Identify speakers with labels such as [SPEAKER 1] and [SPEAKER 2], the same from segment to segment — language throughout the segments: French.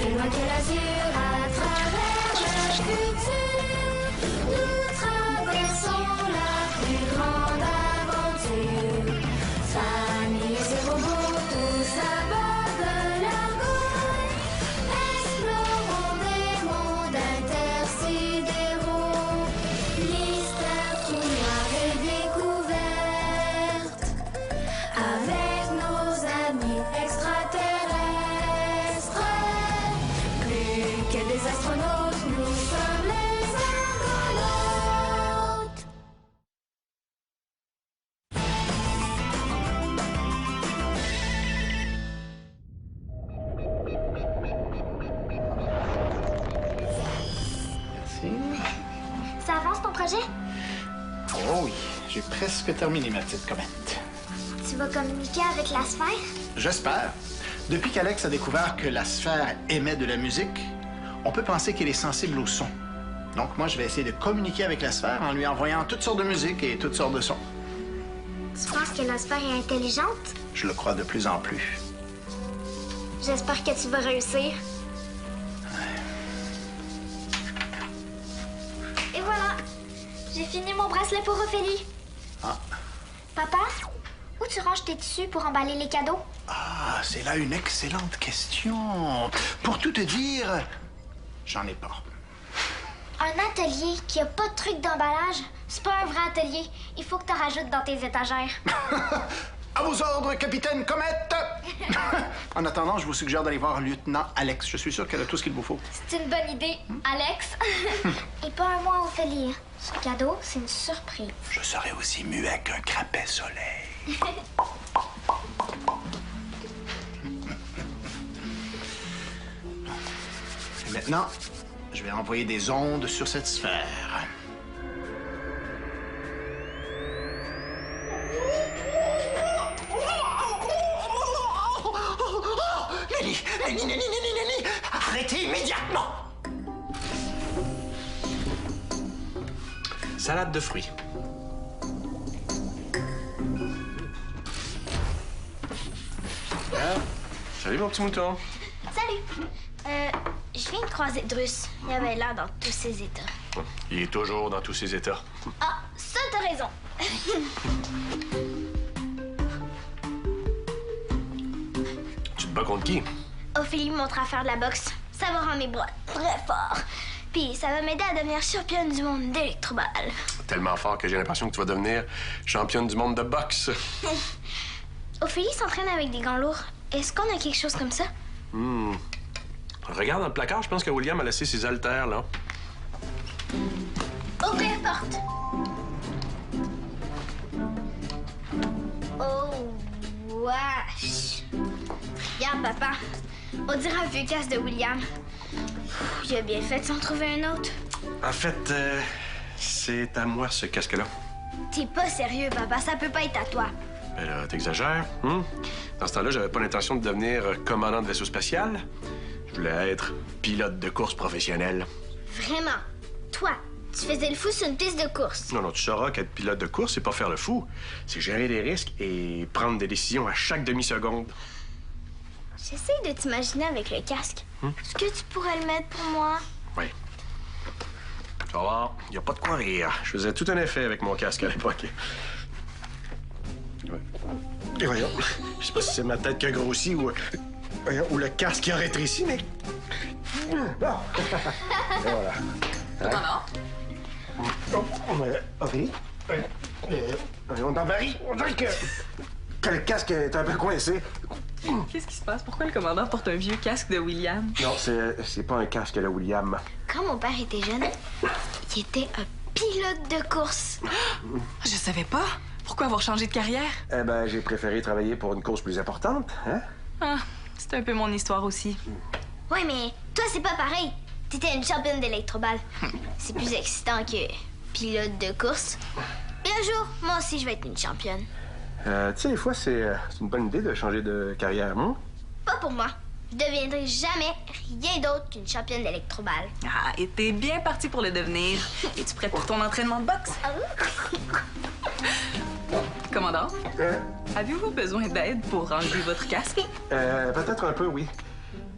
[SPEAKER 1] plus loin que l'azur, à travers le futur, nous traversons la plus grande aventure. Famille et ses robots, tous à bord de l'argot, explorons des mondes intersidéraux. Mystère tout noir et découverte, avec nos amis extraterrestres. Plus que des astronautes, nous sommes les argonautes.
[SPEAKER 2] Merci.
[SPEAKER 1] Ça avance ton projet?
[SPEAKER 2] Oh oui, j'ai presque terminé ma petite comète.
[SPEAKER 1] Tu vas communiquer avec la sphère?
[SPEAKER 2] J'espère. Depuis qu'Alex a découvert que la sphère émet de la musique, on peut penser qu'elle est sensible au son. Donc moi, je vais essayer de communiquer avec la sphère en lui envoyant toutes sortes de musique et toutes sortes de sons.
[SPEAKER 1] Tu penses que la sphère est intelligente?
[SPEAKER 2] Je le crois de plus en plus.
[SPEAKER 1] J'espère que tu vas réussir. Et voilà! J'ai fini mon bracelet pour Ophélie.
[SPEAKER 2] Ah.
[SPEAKER 1] Papa, où tu ranges tes tissus pour emballer les cadeaux?
[SPEAKER 2] Ah, c'est là une excellente question. Pour tout te dire, j'en ai pas.
[SPEAKER 1] Un atelier qui a pas de truc d'emballage, c'est pas un vrai atelier. Il faut que tu rajoutes dans tes étagères.
[SPEAKER 2] À vos ordres, capitaine Comète! En attendant, je vous suggère d'aller voir lieutenant Alex. Je suis sûr qu'elle a tout ce qu'il vous faut.
[SPEAKER 1] C'est une bonne idée, Alex. Et pas un mois, Ophélie. Ce cadeau, c'est une surprise.
[SPEAKER 2] Je serai aussi muet qu'un crapet soleil. Et maintenant, je vais envoyer des ondes sur cette sphère. Nelly, arrêtez immédiatement!
[SPEAKER 3] Salade de fruits. Ah, salut mon petit mouton.
[SPEAKER 1] Salut. Je viens de croiser Drus. Il avait l'air dans tous ses états.
[SPEAKER 3] Il est toujours dans tous ses états.
[SPEAKER 1] Ah, ça, t'as raison.
[SPEAKER 3] Tu te bats contre qui?
[SPEAKER 1] Ophélie me montre à faire de la boxe. Ça va rendre mes bras très forts. Puis ça va m'aider à devenir championne du monde d'électroball.
[SPEAKER 3] Tellement fort que j'ai l'impression que tu vas devenir championne du monde de boxe.
[SPEAKER 1] Ophélie s'entraîne avec des gants lourds. Est-ce qu'on a quelque chose comme ça?
[SPEAKER 3] Regarde dans le placard, je pense que William a laissé ses haltères, là.
[SPEAKER 1] Ouvrir porte. Oh, wesh. Regarde, papa. On dirait un vieux casque de William. Il a bien fait de s'en trouver un autre.
[SPEAKER 3] En fait, c'est à moi, ce casque-là.
[SPEAKER 1] T'es pas sérieux, papa. Ça peut pas être à toi.
[SPEAKER 3] Ben là, t'exagères, Dans ce temps-là, j'avais pas l'intention de devenir commandant de vaisseau spatial. Je voulais être pilote de course professionnel.
[SPEAKER 1] Vraiment. Toi, tu faisais le fou sur une piste de course.
[SPEAKER 3] Non, tu sauras qu'être pilote de course, c'est pas faire le fou. C'est gérer des risques et prendre des décisions à chaque demi-seconde.
[SPEAKER 1] J'essaie de t'imaginer avec le casque. Est-ce que tu pourrais le mettre pour moi?
[SPEAKER 3] Oui. Tu vas voir, y a pas de quoi rire. Je faisais tout un effet avec mon casque à l'époque. Ouais. Et voyons, je sais pas si c'est ma tête qui a grossi ou le casque qui a rétréci, mais... Bon. Et voilà.
[SPEAKER 4] Commandant?
[SPEAKER 3] OK. On t'en varie. On dirait que le casque est un peu coincé.
[SPEAKER 4] Qu'est-ce qui se passe? Pourquoi le commandant porte un vieux casque de William?
[SPEAKER 3] Non, c'est pas un casque de William.
[SPEAKER 1] Quand mon père était jeune, il était un pilote de course.
[SPEAKER 4] Je savais pas. Pourquoi avoir changé de carrière?
[SPEAKER 3] Eh ben, j'ai préféré travailler pour une cause plus importante, hein?
[SPEAKER 4] Ah, c'est un peu mon histoire aussi.
[SPEAKER 1] Ouais, mais toi, c'est pas pareil. T'étais une championne d'électroball. C'est plus excitant que pilote de course. Et un jour, moi aussi, je vais être une championne.
[SPEAKER 3] Tu sais, des fois, c'est une bonne idée de changer de carrière, non?
[SPEAKER 1] Pas pour moi. Je deviendrai jamais rien d'autre qu'une championne d'électroball.
[SPEAKER 4] Ah, et t'es bien parti pour le devenir. Es-tu prête pour ton entraînement de boxe? Commandant, avez-vous besoin d'aide pour enlever votre casque?
[SPEAKER 3] Peut-être un peu, oui.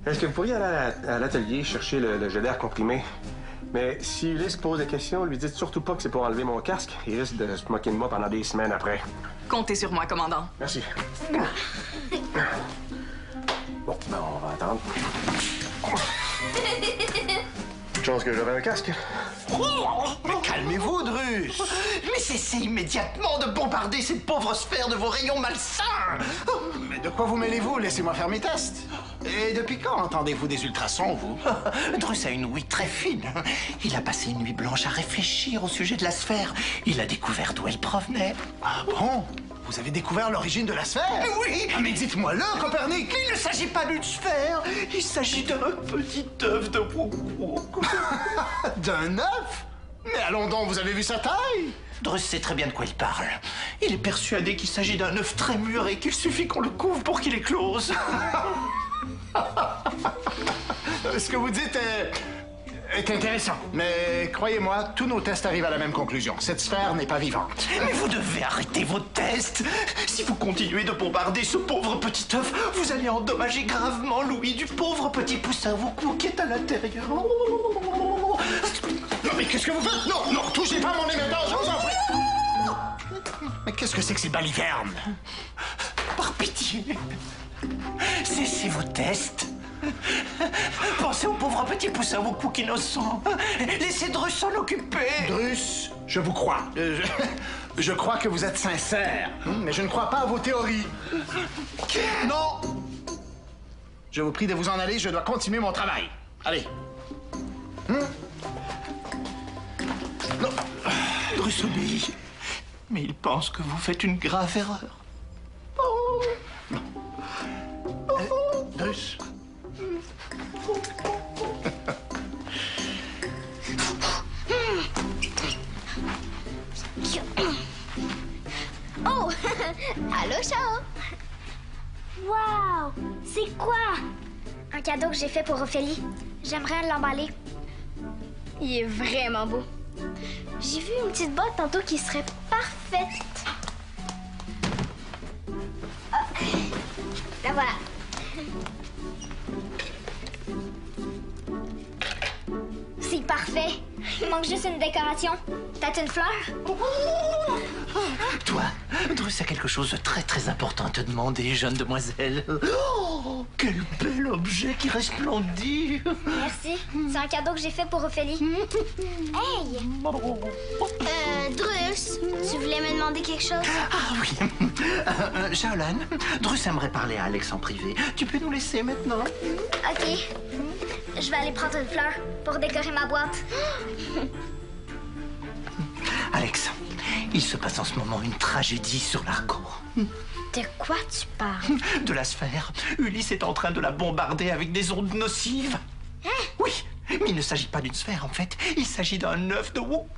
[SPEAKER 3] Est-ce que vous pourriez aller à l'atelier chercher le jet d'air comprimé? Mais si Ulysse pose des questions, lui dites surtout pas que c'est pour enlever mon casque. Il risque de se moquer de moi pendant des semaines après.
[SPEAKER 4] Comptez sur moi, commandant.
[SPEAKER 3] Merci. Bon, ben on va attendre. Chance que j'aurai un casque.
[SPEAKER 2] Mais calmez-vous, Drus! Mais cessez immédiatement de bombarder ces pauvres sphères de vos rayons malsains! Mais de quoi vous mêlez-vous? Laissez-moi faire mes tests. Et depuis quand entendez-vous des ultrasons, vous?
[SPEAKER 5] Drus a une ouïe très fine. Il a passé une nuit blanche à réfléchir au sujet de la sphère. Il a découvert d'où elle provenait.
[SPEAKER 2] Ah bon? Vous avez découvert l'origine de la sphère?
[SPEAKER 5] Oui!
[SPEAKER 2] Ah, mais dites-moi-le, Copernic!
[SPEAKER 5] Il ne s'agit pas d'une sphère. Il s'agit d'un petit œuf de Wook.
[SPEAKER 2] D'un œuf? Mais allons donc, vous avez vu sa taille?
[SPEAKER 5] Drus sait très bien de quoi il parle. Il est persuadé qu'il s'agit d'un œuf très mûr et qu'il suffit qu'on le couvre pour qu'il éclose.
[SPEAKER 2] Ce que vous dites est intéressant. Mais croyez-moi, tous nos tests arrivent à la même conclusion. Cette sphère n'est pas vivante.
[SPEAKER 5] Mais vous devez arrêter vos tests. Si vous continuez de bombarder ce pauvre petit œuf, vous allez endommager gravement l'ouïe du pauvre petit poussin Wook qui est à l'intérieur.
[SPEAKER 2] Non, mais qu'est-ce que vous faites? Non, non, touchez pas mon émetteur, je vous en prie! Mais qu'est-ce que c'est que ces balivernes?
[SPEAKER 5] Par pitié, cessez vos tests. Pensez au pauvre petit poussin Wook innocent. Laissez Drus s'en occuper.
[SPEAKER 2] Drus, je vous crois. Je crois que vous êtes sincère. Mais je ne crois pas à vos théories. Non! Je vous prie de vous en aller, je dois continuer mon travail. Allez.
[SPEAKER 5] Non. Drus obéit. Mais il pense que vous faites une grave erreur.
[SPEAKER 2] Drus.
[SPEAKER 1] Oh! Allô, Chao! Wow! C'est quoi? Un cadeau que j'ai fait pour Ophélie. J'aimerais l'emballer. Il est vraiment beau. J'ai vu une petite boîte tantôt qui serait parfaite. Ah, la voilà. C'est parfait. Il manque juste une décoration. T'as une fleur?
[SPEAKER 5] Toi, Drus a quelque chose de très très important à te demander, jeune demoiselle. Oh, quel bel objet qui resplendit.
[SPEAKER 1] Merci. C'est un cadeau que j'ai fait pour Ophélie. Hey! Drus, tu voulais me demander quelque chose?
[SPEAKER 5] Ah oui. Shaolan, Drus aimerait parler à Alex en privé. Tu peux nous laisser maintenant?
[SPEAKER 1] OK. Je vais aller prendre une fleur pour décorer ma boîte.
[SPEAKER 5] Alex, il se passe en ce moment une tragédie sur l'Argo.
[SPEAKER 1] De quoi tu parles?
[SPEAKER 5] De la sphère. Ulysse est en train de la bombarder avec des ondes nocives.
[SPEAKER 1] Hein?
[SPEAKER 5] Oui, mais il ne s'agit pas d'une sphère en fait. Il s'agit d'un œuf de Wook.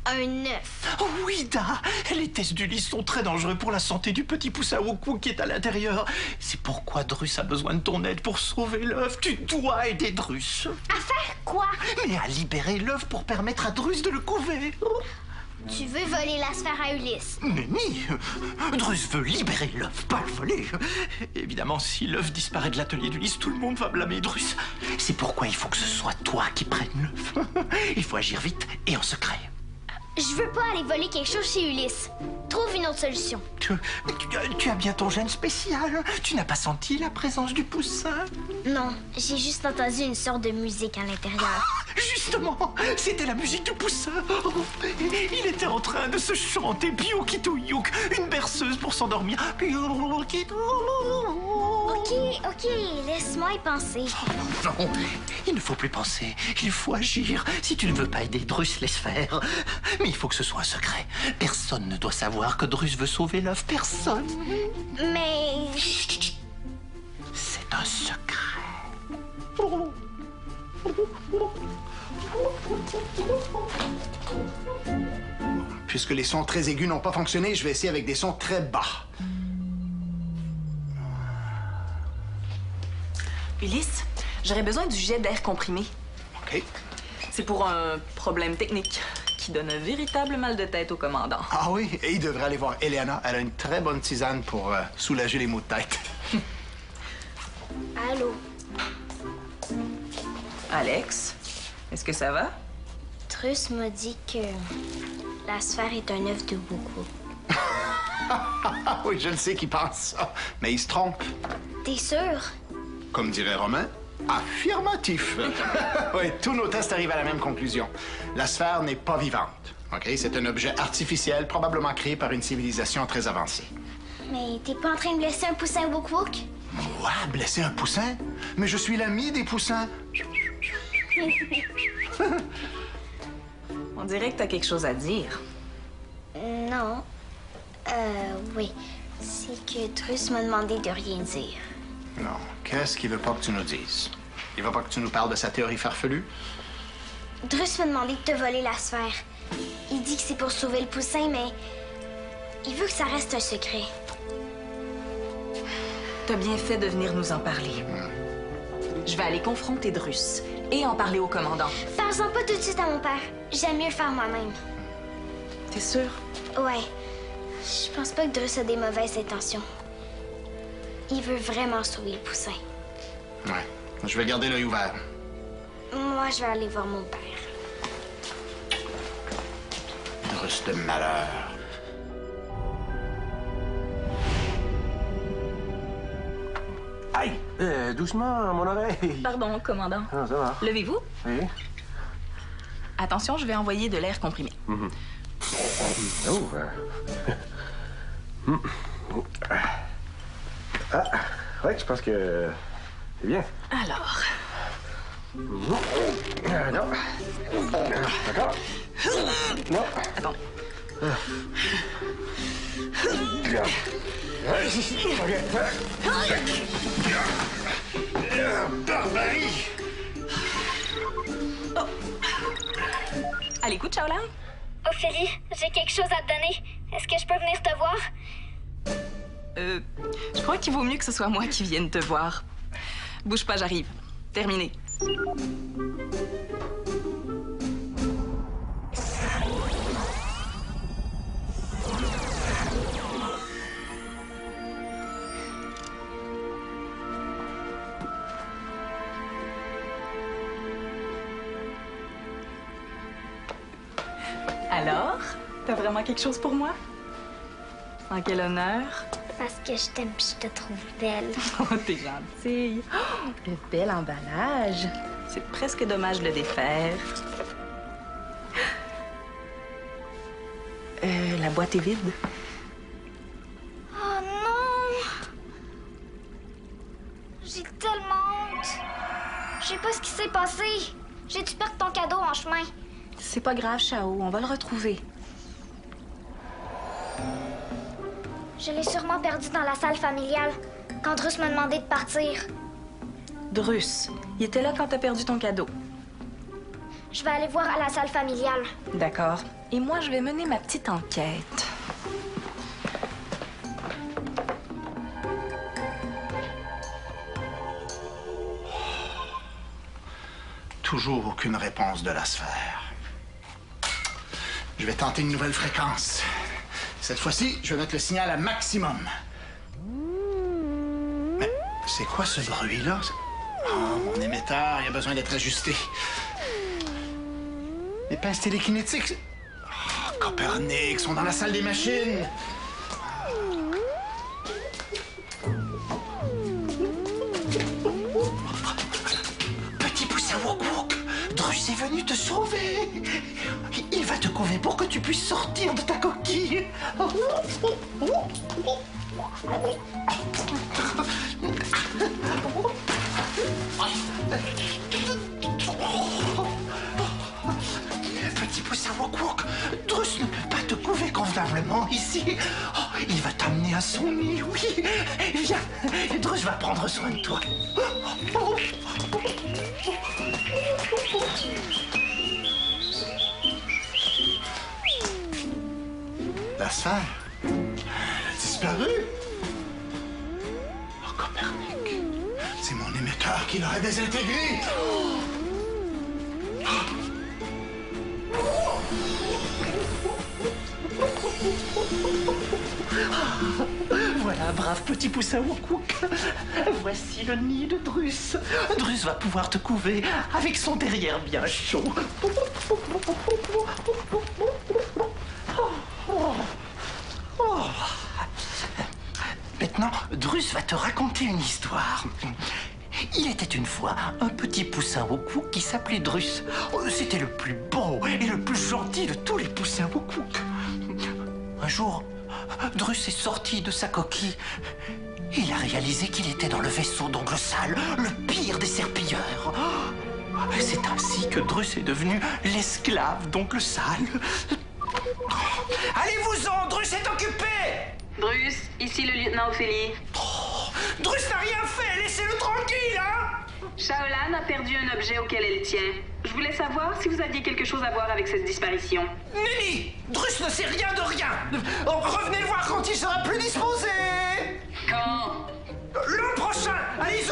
[SPEAKER 1] Un œuf.
[SPEAKER 5] Oh oui, Da! Les tests d'Ulysse sont très dangereux pour la santé du petit poussin Wook qui est à l'intérieur. C'est pourquoi Drus a besoin de ton aide pour sauver l'œuf. Tu dois aider Drus.
[SPEAKER 1] À faire quoi?
[SPEAKER 5] Mais à libérer l'œuf pour permettre à Drus de le couver.
[SPEAKER 1] Tu veux voler la sphère à Ulysse?
[SPEAKER 5] Nenni! Drus veut libérer l'œuf, pas le voler. Évidemment, si l'œuf disparaît de l'atelier d'Ulysse, tout le monde va blâmer Drus. C'est pourquoi il faut que ce soit toi qui prennes l'œuf. Il faut agir vite et en secret.
[SPEAKER 1] Je veux pas aller voler quelque chose chez Ulysse. Trouve une autre solution.
[SPEAKER 5] Tu as bien ton gène spécial. Tu n'as pas senti la présence du poussin?
[SPEAKER 1] Non, j'ai juste entendu une sorte de musique à l'intérieur.
[SPEAKER 5] Justement, c'était la musique du poussin. Oh, il était en train de se chanter Pioukitou-Youk, une berceuse pour s'endormir.
[SPEAKER 1] OK, laisse-moi y penser.
[SPEAKER 5] Non, il ne faut plus penser. Il faut agir. Si tu ne veux pas aider Drus, laisse faire. Mais il faut que ce soit un secret. Personne ne doit savoir que Drus veut sauver l'œuf. Personne.
[SPEAKER 1] Mais...
[SPEAKER 5] C'est un secret.
[SPEAKER 2] Puisque les sons très aigus n'ont pas fonctionné, je vais essayer avec des sons très bas.
[SPEAKER 4] Ulysse, j'aurais besoin du jet d'air comprimé.
[SPEAKER 2] OK.
[SPEAKER 4] C'est pour un problème technique qui donne un véritable mal de tête au commandant.
[SPEAKER 2] Ah oui, et il devrait aller voir Eliana. Elle a une très bonne tisane pour soulager les maux de tête.
[SPEAKER 1] Allô?
[SPEAKER 4] Alex, est-ce que ça va?
[SPEAKER 1] Drus m'a dit que la sphère est un œuf de beaucoup.
[SPEAKER 2] Oui, je le sais qu'il pense ça, mais il se trompe.
[SPEAKER 1] T'es sûr?
[SPEAKER 2] Comme dirait Romain, affirmatif. Oui, tous nos tests arrivent à la même conclusion. La sphère n'est pas vivante. OK? C'est un objet artificiel, probablement créé par une civilisation très avancée.
[SPEAKER 1] Mais t'es pas en train de blesser un poussin wouk-wouk?
[SPEAKER 2] Moi, blesser un poussin? Mais je suis l'ami des poussins.
[SPEAKER 4] On dirait que t'as quelque chose à dire.
[SPEAKER 1] Non. Oui. C'est que Drus m'a demandé de rien dire.
[SPEAKER 2] Non. Qu'est-ce qu'il veut pas que tu nous dises? Il veut pas que tu nous parles de sa théorie farfelue?
[SPEAKER 1] Drus m'a demandé de te voler la sphère. Il dit que c'est pour sauver le poussin, mais il veut que ça reste un secret.
[SPEAKER 4] T'as bien fait de venir nous en parler. Je vais aller confronter Drus et en parler au commandant.
[SPEAKER 1] Parle-en pas tout de suite à mon père. J'aime mieux le faire moi-même.
[SPEAKER 4] T'es sûr?
[SPEAKER 1] Ouais. Je pense pas que Drus a des mauvaises intentions. Il veut vraiment sauver le poussin.
[SPEAKER 2] Ouais. Je vais garder l'œil ouvert.
[SPEAKER 1] Moi, je vais aller voir mon père.
[SPEAKER 2] Drus de malheur.
[SPEAKER 3] Aïe! Doucement, mon oreille.
[SPEAKER 4] Pardon, commandant.
[SPEAKER 3] Ah, ça va.
[SPEAKER 4] Levez-vous.
[SPEAKER 3] Oui.
[SPEAKER 4] Attention, je vais envoyer de l'air comprimé.
[SPEAKER 3] Oh, Ah, ouais, je pense que c'est bien.
[SPEAKER 4] Alors,
[SPEAKER 3] Non. D'accord. Non.
[SPEAKER 4] attends.
[SPEAKER 3] Bien.
[SPEAKER 2] Barbarie!
[SPEAKER 4] À l'écoute, Shaolan?
[SPEAKER 1] Ophélie, j'ai quelque chose à te donner. Est-ce que je peux venir te voir?
[SPEAKER 4] Je crois qu'il vaut mieux que ce soit moi qui vienne te voir. Bouge pas, j'arrive. Terminé. Alors, t'as vraiment quelque chose pour moi? En quel honneur?
[SPEAKER 1] Parce que je t'aime et je te trouve belle.
[SPEAKER 4] Oh, t'es gentille. Oh, le bel emballage. C'est presque dommage de le défaire. La boîte est vide.
[SPEAKER 1] Oh non! J'ai tellement honte. Je sais pas ce qui s'est passé. J'ai dû perdre ton cadeau en chemin.
[SPEAKER 4] C'est pas grave, Chao. On va le retrouver.
[SPEAKER 1] Je l'ai sûrement perdu dans la salle familiale quand Drus m'a demandé de partir.
[SPEAKER 4] Drus, il était là quand t'as perdu ton cadeau.
[SPEAKER 1] Je vais aller voir à la salle familiale.
[SPEAKER 4] D'accord. Et moi, je vais mener ma petite enquête.
[SPEAKER 2] Toujours aucune réponse de la sphère. Je vais tenter une nouvelle fréquence. Cette fois-ci, je vais mettre le signal à maximum. Mais c'est quoi ce bruit-là? Oh, mon émetteur, il a besoin d'être ajusté. Les pinces télékinétiques... Oh, Copernic, sont dans la salle des machines. Petit poussin wouk-wouk, Drus est venu te sauver. Il va te couver pour que tu puisses sortir de ta coquille. Petit poussin wouk-wouk, Drus ne peut pas te couver convenablement ici. Oh, il va t'amener à son nid, oui. Viens, Drus va prendre soin de toi. La sphère, elle a disparu. Oh, Copernic, c'est mon émetteur qui l'aurait désintégré.
[SPEAKER 5] voilà, brave petit poussin Wokouk. Voici le nid de Drus. Drus va pouvoir te couver avec son derrière bien chaud. Maintenant, Drus va te raconter une histoire. Il était une fois un petit poussin Wokouk qui s'appelait Drus. C'était le plus beau et le plus gentil de tous les poussins Wokouk. Un jour, Drus est sorti de sa coquille. Il a réalisé qu'il était dans le vaisseau d'Oncle Sale, le pire des serpilleurs. C'est ainsi que Drus est devenu l'esclave d'Oncle Sale. Allez-vous-en, Drus est occupé!
[SPEAKER 6] Drus, ici le lieutenant Ophélie.
[SPEAKER 5] Drus n'a rien fait, laissez-le tranquille, hein!
[SPEAKER 6] Shaolan a perdu un objet auquel elle tient. Je voulais savoir si vous aviez quelque chose à voir avec cette disparition.
[SPEAKER 5] Nenni! Drus ne sait rien de rien! Revenez le voir quand il sera plus disposé!
[SPEAKER 6] Quand?
[SPEAKER 5] Le prochain! Allez-y!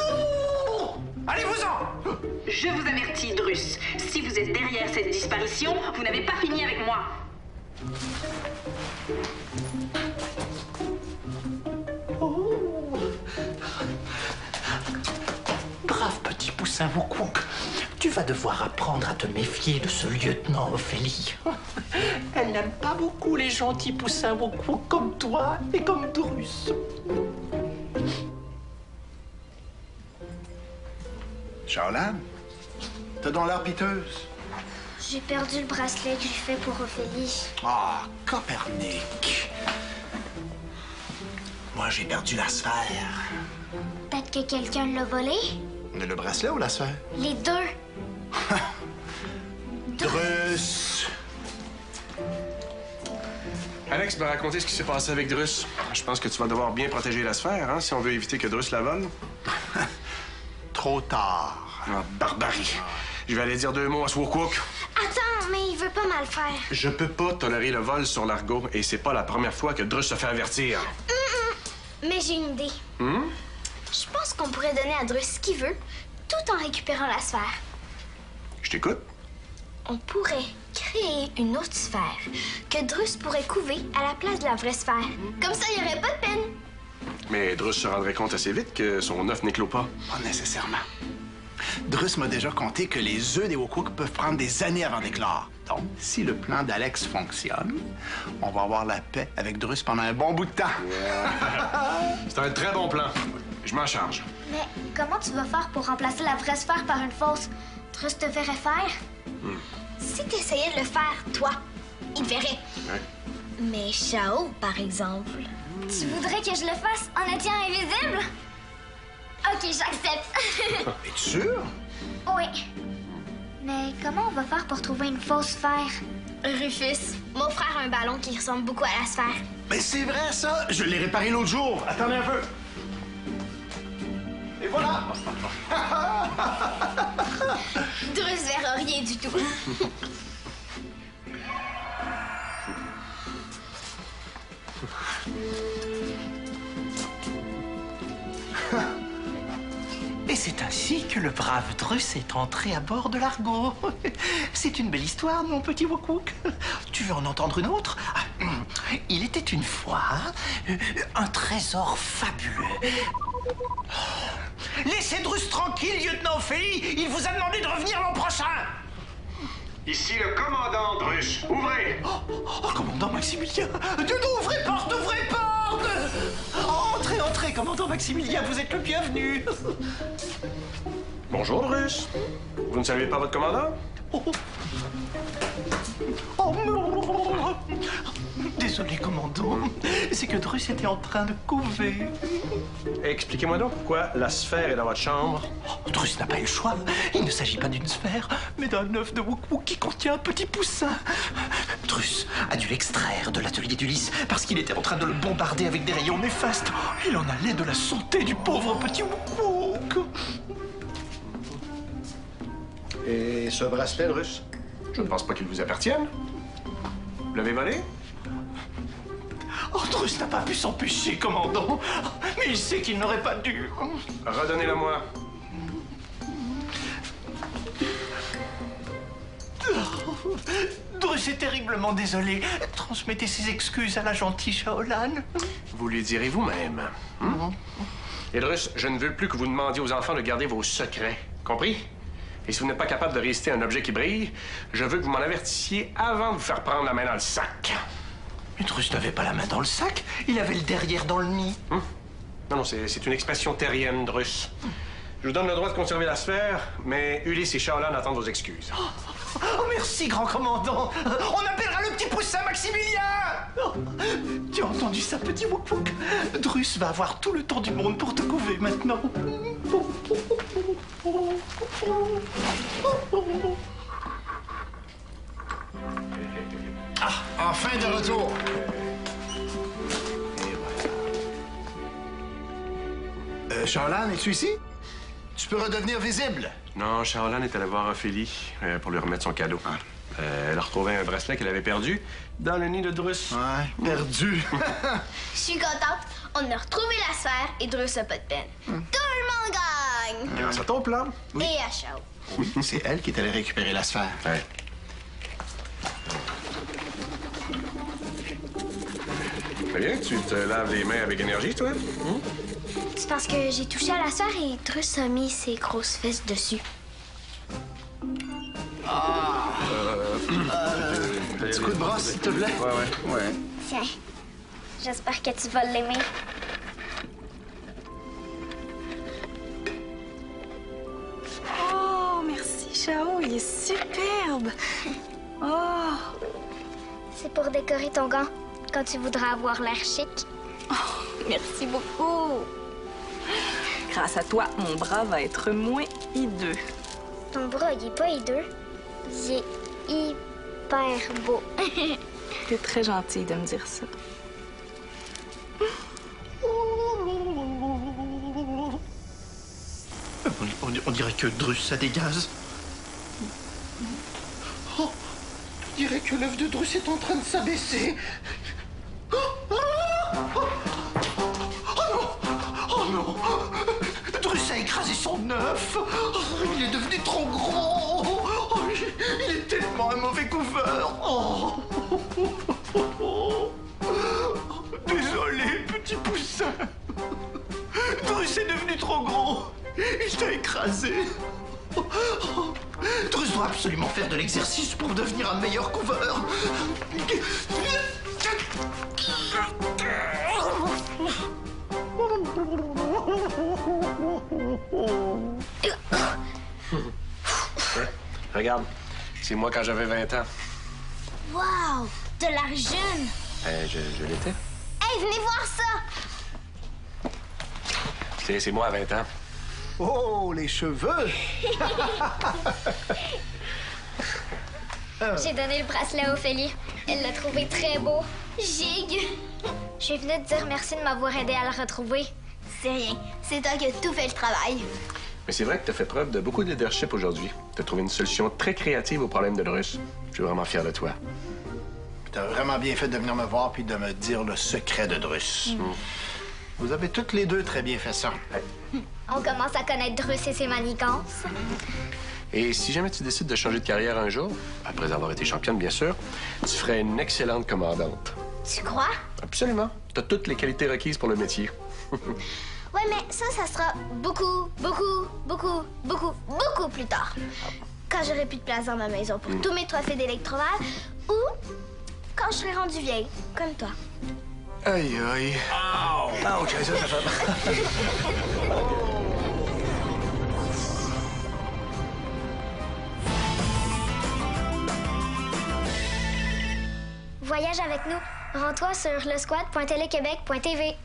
[SPEAKER 5] Allez-vous-en!
[SPEAKER 6] Je vous avertis, Drus. Si vous êtes derrière cette disparition, vous n'avez pas fini avec moi.
[SPEAKER 5] Brave petit poussin Wokouk, tu vas devoir apprendre à te méfier de ce lieutenant Ophélie. Elle n'aime pas beaucoup les gentils poussins Wokouk comme toi et comme Drus.
[SPEAKER 2] Shaolan, t'as donc l'air piteuse.
[SPEAKER 1] J'ai perdu le bracelet que j'ai fait pour Ophélie.
[SPEAKER 2] Ah, Copernic. Moi, j'ai perdu la sphère.
[SPEAKER 1] Peut-être que quelqu'un l'a volé?
[SPEAKER 2] Le bracelet ou la sphère?
[SPEAKER 1] Les deux.
[SPEAKER 2] Drus!
[SPEAKER 3] Alex m'a raconté ce qui s'est passé avec Drus. Je pense que tu vas devoir bien protéger la sphère, hein, si on veut éviter que Drus la vole.
[SPEAKER 2] Trop tard.
[SPEAKER 3] Ah, barbarie. Je vais aller dire 2 mots à ce Wokouk.
[SPEAKER 1] Attends, mais il veut pas mal faire.
[SPEAKER 3] Je peux pas tolérer le vol sur l'argot et c'est pas la première fois que Drus se fait avertir.
[SPEAKER 1] Mais j'ai une idée. Je pense qu'on pourrait donner à Drus ce qu'il veut, tout en récupérant la sphère.
[SPEAKER 3] Je t'écoute.
[SPEAKER 1] On pourrait créer une autre sphère que Drus pourrait couver à la place de la vraie sphère. Comme ça, il n'y aurait pas de peine.
[SPEAKER 3] Mais Drus se rendrait compte assez vite que son œuf n'éclot pas.
[SPEAKER 2] Pas nécessairement. Drus m'a déjà conté que les œufs des Wokouk peuvent prendre des années avant d'éclore. Donc, si le plan d'Alex fonctionne, on va avoir la paix avec Drus pendant un bon bout de temps.
[SPEAKER 3] C'est un très bon plan. Je m'en charge.
[SPEAKER 1] Mais comment tu vas faire pour remplacer la vraie sphère par une fausse? Drus te verrait faire? Si tu essayais de le faire, toi, il te verrait.
[SPEAKER 3] Ouais.
[SPEAKER 1] Mais Shao, par exemple. Tu voudrais que je le fasse en étant invisible? Ok, j'accepte.
[SPEAKER 2] Es-tu sûr?
[SPEAKER 1] Oui. Mais comment on va faire pour trouver une fausse sphère? Rufus, mon frère a un ballon qui ressemble beaucoup à la sphère.
[SPEAKER 2] Mais c'est vrai, ça! Je l'ai réparé l'autre jour. Attendez un peu. Et voilà!
[SPEAKER 1] Drus verra rien du tout.
[SPEAKER 5] Et c'est ainsi que le brave Drus est entré à bord de l'argot. C'est une belle histoire, mon petit Wokouk. Tu veux en entendre une autre? Il était une fois un trésor fabuleux. Laissez Drus tranquille, lieutenant Ophélie. Il vous a demandé de revenir l'an prochain.
[SPEAKER 3] Ici le commandant Drus. Ouvrez!
[SPEAKER 5] Oh, commandant Maximilien! Ouvrez porte, ouvrez porte! Entrez, entrez, commandant Maximilien, vous êtes le bienvenu.
[SPEAKER 3] Bonjour, Drus. Vous ne saviez pas votre commandant?
[SPEAKER 5] Oh. Oh, non. Désolé, commandant. C'est que Drus était en train de couver.
[SPEAKER 3] Expliquez-moi donc pourquoi la sphère est dans votre chambre.
[SPEAKER 5] Oh, Drus n'a pas eu le choix. Il ne s'agit pas d'une sphère, mais d'un œuf de Wokouk qui contient un petit poussin. Drus a dû l'extraire de l'atelier d'Ulysse parce qu'il était en train de le bombarder avec des rayons néfastes. Il en allait de la santé du pauvre petit Wokouk.
[SPEAKER 3] Et ce bracelet, Drus? Je ne pense pas qu'il vous appartienne. Vous l'avez volé?
[SPEAKER 5] Oh, Drus n'a pas pu s'empêcher, commandant. Mais il sait qu'il n'aurait pas dû.
[SPEAKER 3] Redonnez-le-moi.
[SPEAKER 5] Drus est terriblement désolé. Transmettez ses excuses à la gentille Shaolan.
[SPEAKER 3] vous lui direz vous-même. Et Drus, je ne veux plus que vous demandiez aux enfants de garder vos secrets. Compris? Et si vous n'êtes pas capable de résister à un objet qui brille, je veux que vous m'en avertissiez avant de vous faire prendre la main dans le sac.
[SPEAKER 5] Mais Drus n'avait pas la main dans le sac. Il avait le derrière dans le nid.
[SPEAKER 3] Non, c'est une expression terrienne, Drus. Je vous donne le droit de conserver la sphère, mais Ulysse et Shaolan attendent vos excuses.
[SPEAKER 5] Oh, merci, grand commandant. On appellera le petit poussin Maximilien. Oh, tu as entendu ça, petit Wouk-Wouk? Drus va avoir tout le temps du monde pour te couver maintenant.
[SPEAKER 2] Ah, enfin de retour. Shaolan, es-tu ici? Tu peux redevenir visible.
[SPEAKER 3] Non, Shaolan est allé voir Ophélie pour lui remettre son cadeau. Elle a retrouvé un bracelet qu'elle avait perdu dans le nid de Drus.
[SPEAKER 2] Ouais, perdu.
[SPEAKER 1] Je suis contente. On a retrouvé la sphère et Drus a pas de peine. Tout le monde gagne!
[SPEAKER 3] Grâce à ton plan.
[SPEAKER 1] Et à Chao.
[SPEAKER 2] Oui, c'est elle qui est allée récupérer la sphère.
[SPEAKER 3] Ouais. Très bien, tu te laves les mains avec énergie, toi?
[SPEAKER 1] C'est parce que j'ai touché à la sphère et Drus a mis ses grosses fesses dessus.
[SPEAKER 2] Petit coup de brosse, s'il te plaît. Ouais.
[SPEAKER 1] Tiens, j'espère que tu vas l'aimer.
[SPEAKER 4] Oh, merci, Chao. Il est superbe. Oh.
[SPEAKER 1] C'est pour décorer ton gant quand tu voudras avoir l'air chic.
[SPEAKER 4] Merci beaucoup. Grâce à toi, mon bras va être moins hideux.
[SPEAKER 1] Ton bras, il est pas hideux. Il est hyper beau.
[SPEAKER 4] T'es très gentil de me dire ça.
[SPEAKER 5] On dirait que Drus a des gaz. Oh, on dirait que l'œuf de Drus est en train de s'abaisser. Oh non! Drus a écrasé son œuf! Oh, il est devenu trop gros! Oh, il est tellement un mauvais couveur! Oh. Désolé, petit poussin! Drus est devenu trop gros! Il t'a écrasé! Drus doit absolument faire de l'exercice pour devenir un meilleur couveur!
[SPEAKER 3] Regarde, c'est moi quand j'avais 20 ans.
[SPEAKER 1] Wow! De l'air jeune!
[SPEAKER 3] Je l'étais.
[SPEAKER 1] Hey, venez voir ça!
[SPEAKER 3] C'est moi à 20 ans.
[SPEAKER 2] Oh, les cheveux!
[SPEAKER 1] J'ai donné le bracelet à Ophélie. Elle l'a trouvé très beau. Gig! Je suis venue te dire merci de m'avoir aidé à le retrouver. C'est rien. C'est toi qui as tout fait le travail.
[SPEAKER 3] Mais c'est vrai que tu as fait preuve de beaucoup de leadership aujourd'hui. Tu as trouvé une solution très créative au problème de Drus. Je suis vraiment fier de toi.
[SPEAKER 2] T'as vraiment bien fait de venir me voir puis de me dire le secret de Drus. Vous avez toutes les deux très bien fait ça.
[SPEAKER 1] On commence à connaître Drus et ses manigances.
[SPEAKER 3] Et si jamais tu décides de changer de carrière un jour, après avoir été championne, bien sûr, tu ferais une excellente commandante.
[SPEAKER 1] Tu crois?
[SPEAKER 3] Absolument. Tu as toutes les qualités requises pour le métier.
[SPEAKER 1] Ouais, mais ça sera beaucoup plus tard. Quand j'aurai plus de place dans ma maison pour tous mes trophées d'électroval ou quand je serai rendue vieille, comme toi.
[SPEAKER 3] Aïe, aïe.
[SPEAKER 2] Ouch, ça fait...
[SPEAKER 1] Voyage avec nous. Rends-toi sur lesquad.telequebec.tv.